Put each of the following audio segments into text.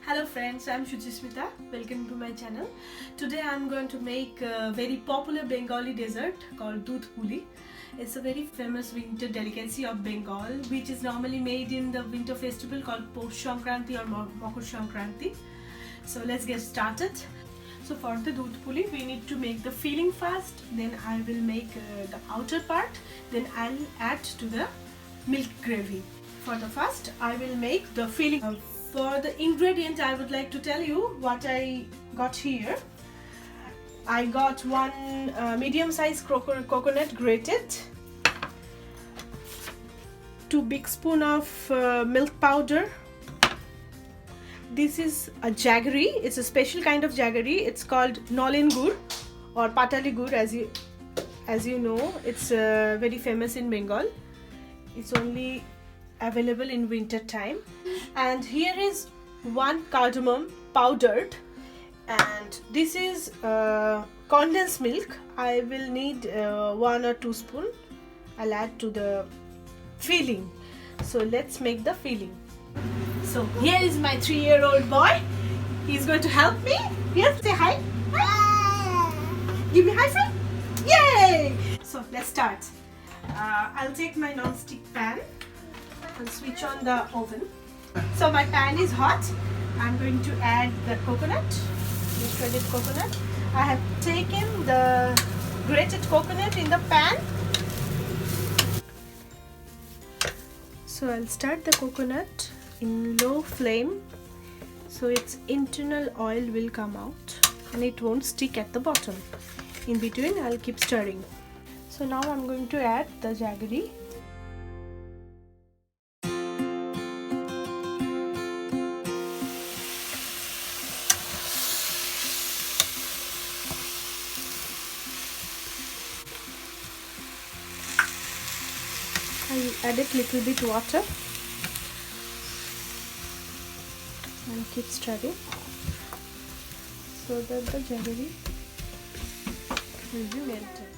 Hello friends, I'm Shujismita. Welcome to my channel. Today I'm going to make a very popular Bengali dessert called Dudh Puli. It's a very famous winter delicacy of Bengal, which is normally made in the winter festival called Posh Sankranti or Makar Sankranti. So let's get started. So for the Dudh Puli, we need to make the filling first. Then I will make the outer part. Then I'll add to the milk gravy. For the first, I will make the filling. For the ingredient, I would like to tell you what I got here. I got one medium-sized coconut grated, 2 big spoons of milk powder. This is a jaggery. It's a special kind of jaggery. It's called Nolen gur or Patali gur, as you know. It's very famous in Bengal. It's only available in winter time. And here is 1 cardamom powdered, and this is condensed milk. I will need 1 or 2 spoons. I'll add to the filling. So let's make the filling. So here is my 3-year-old boy. He's going to help me. Here, say hi. Hi. Give me high five. Yay! So let's start. I'll take my non-stick pan and switch on the oven. So my pan is hot. I'm going to add the coconut, the shredded coconut. I have taken the grated coconut in the pan. So I'll start the coconut in low flame so its internal oil will come out and it won't stick at the bottom. In between, I'll keep stirring. So now I'm going to add the jaggery. I added little bit water and keep stirring so that the jaggery will be melted.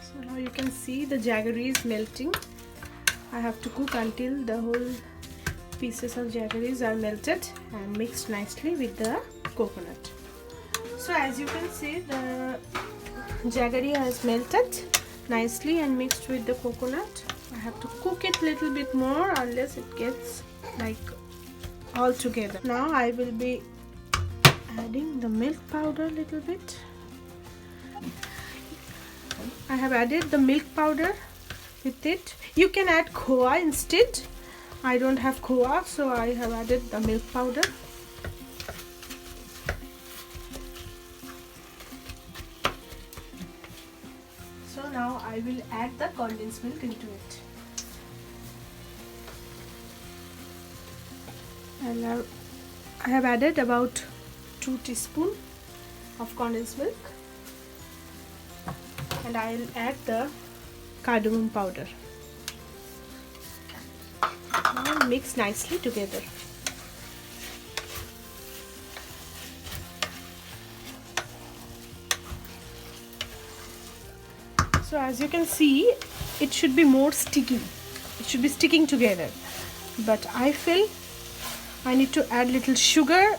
So now you can see the jaggery is melting. I have to cook until the whole pieces of jaggeries are melted and mixed nicely with the coconut. So as you can see, the jaggery has melted nicely and mixed with the coconut. I have to cook it a little bit more unless it gets like all together. Now I will be adding the milk powder a little bit. I have added the milk powder with it. You can add khoa instead. I don't have khoa, so I have added the milk powder. So now I will add the condensed milk into it. I have added about 2 teaspoons of condensed milk, and I will add the cardamom powder. Now mix nicely together. So as you can see, it should be more sticky. It should be sticking together. But I feel I need to add little sugar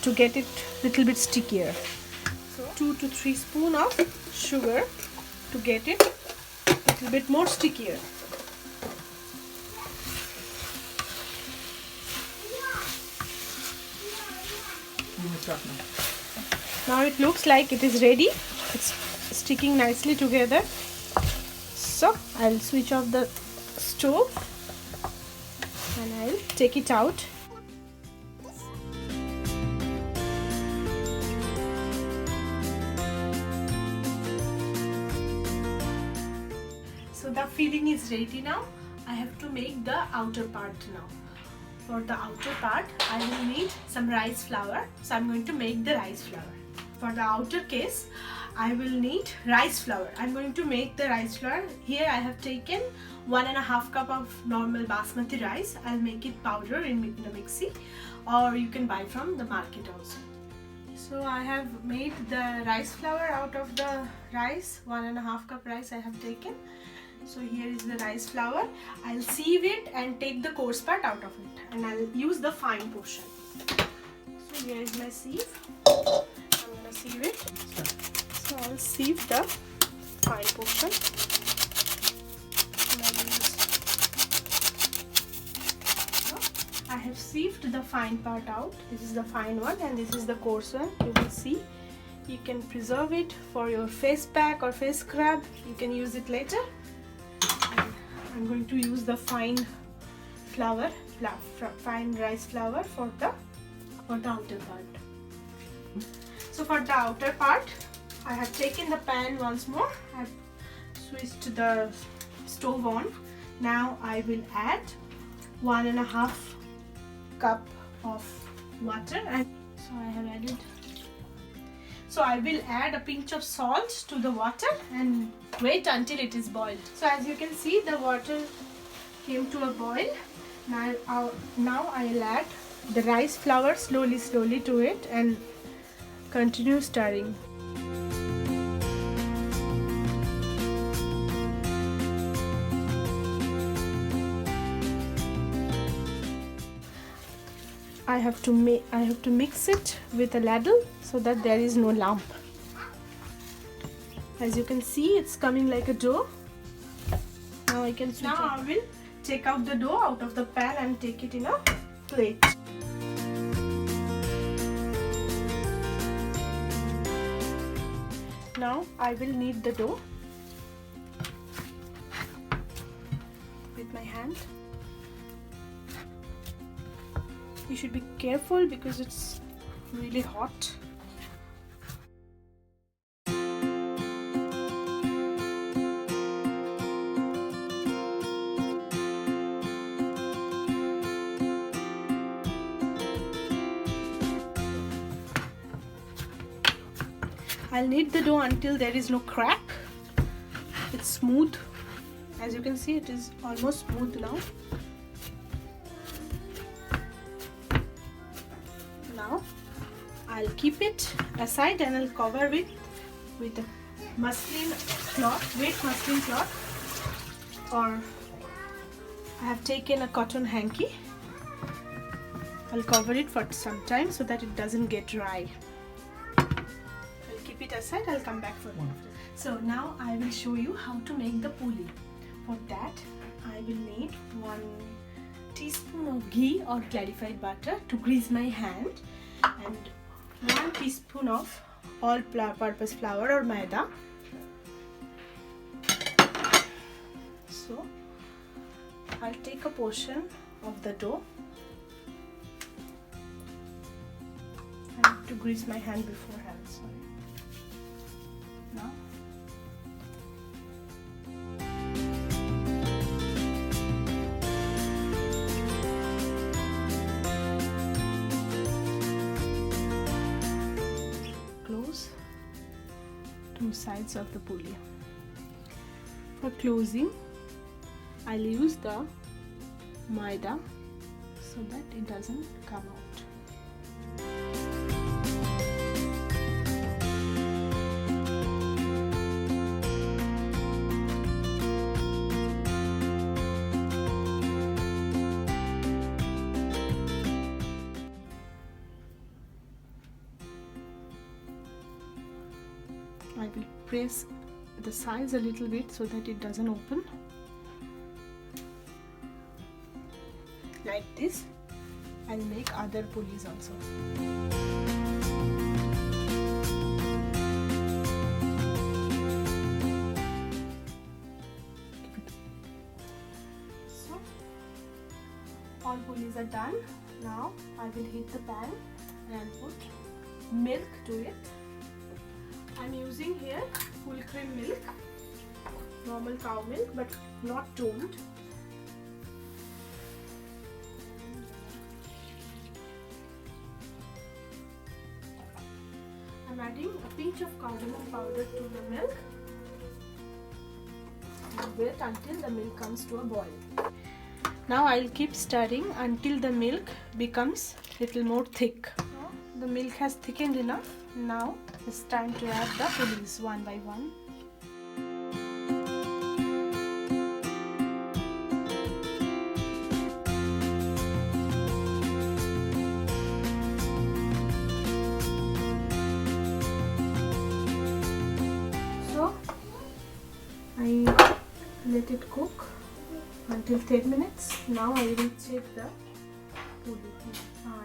to get it little bit stickier. So 2 to 3 spoons of sugar to get it little bit more stickier. Now it looks like it is ready. It's sticking nicely together. So I'll switch off the stove and I'll take it out. So the filling is ready now. I have to make the outer part now. For the outer part, I will need some rice flour. So I'm going to make the rice flour. For the outer case, I will need rice flour. I'm going to make the rice flour. Here I have taken 1.5 cup of normal basmati rice. I'll make it powder in a mixie, or you can buy from the market also. So I have made the rice flour out of the rice. 1.5 cup rice I have taken. So here is the rice flour. I'll sieve it and take the coarse part out of it, and I'll use the fine portion. Here is my sieve. I'm gonna sieve it. So I'll sieve the fine portion. I have sieved the fine part out. This is the fine one and this is the coarse one. You will see. You can preserve it for your face pack or face scrub. You can use it later. And I'm going to use the fine flour, fine rice flour for the outer part. So for the outer part, I have taken the pan once more. I've switched the stove on. Now I will add 1.5 cup of water, and so I have added. So I will add a pinch of salt to the water and wait until it is boiled. So as you can see, the water came to a boil. Now I'll add the rice flour slowly to it and continue stirring. I have to mix it with a ladle so that there is no lump. As you can see, it's coming like a dough. Now I can switch. Now I will take out the dough out of the pan and take it in a plate. Now I will knead the dough with my hand. You should be careful because it's really hot. I'll knead the dough until there is no crack. It's smooth. As you can see, it is almost smooth now. Now I'll keep it aside and I'll cover it with a muslin cloth, wet muslin cloth, or I have taken a cotton hanky. I'll cover it for some time so that it doesn't get dry. I'll keep it aside. I'll come back for it. So now I will show you how to make the puli. For that I will need 1 teaspoon of ghee or clarified butter to grease my hand, and 1 teaspoon of all-purpose flour or maida. So I'll take a portion of the dough. I have to grease my hand beforehand. Sorry. Now close 2 sides of the puli. For closing, I'll use the maida so that it doesn't come out. I will press the sides a little bit so that it doesn't open. Like this. I'll make other pulis also. So all pulis are done. Now I will heat the pan and put milk to it. I'm using here full cream milk, normal cow milk, but not toned. I'm adding a pinch of cardamom powder to the milk and wait until the milk comes to a boil. Now I'll keep stirring until the milk becomes little more thick. The milk has thickened enough. Now it's time to add the pulis one by one. let it cook until 10 minutes. Now I will check the puli.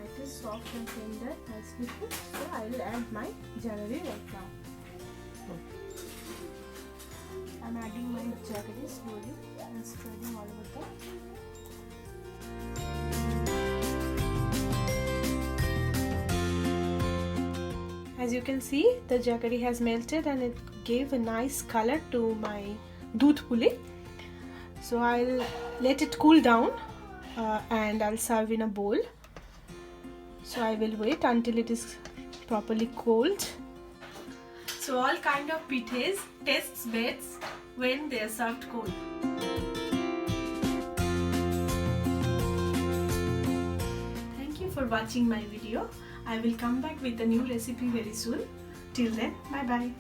It is soft and tender, nicely cooked. So I will add my jaggery right now. I am adding my jaggery slowly and spreading all over the. As you can see, the jaggery has melted and it gave a nice color to my doodh puli. So I'll let it cool down and I'll serve in a bowl. So I will wait until it is properly cold. So all kind of pithes tastes best when they are served cold. Thank you for watching my video. I will come back with a new recipe very soon. Till then, bye bye.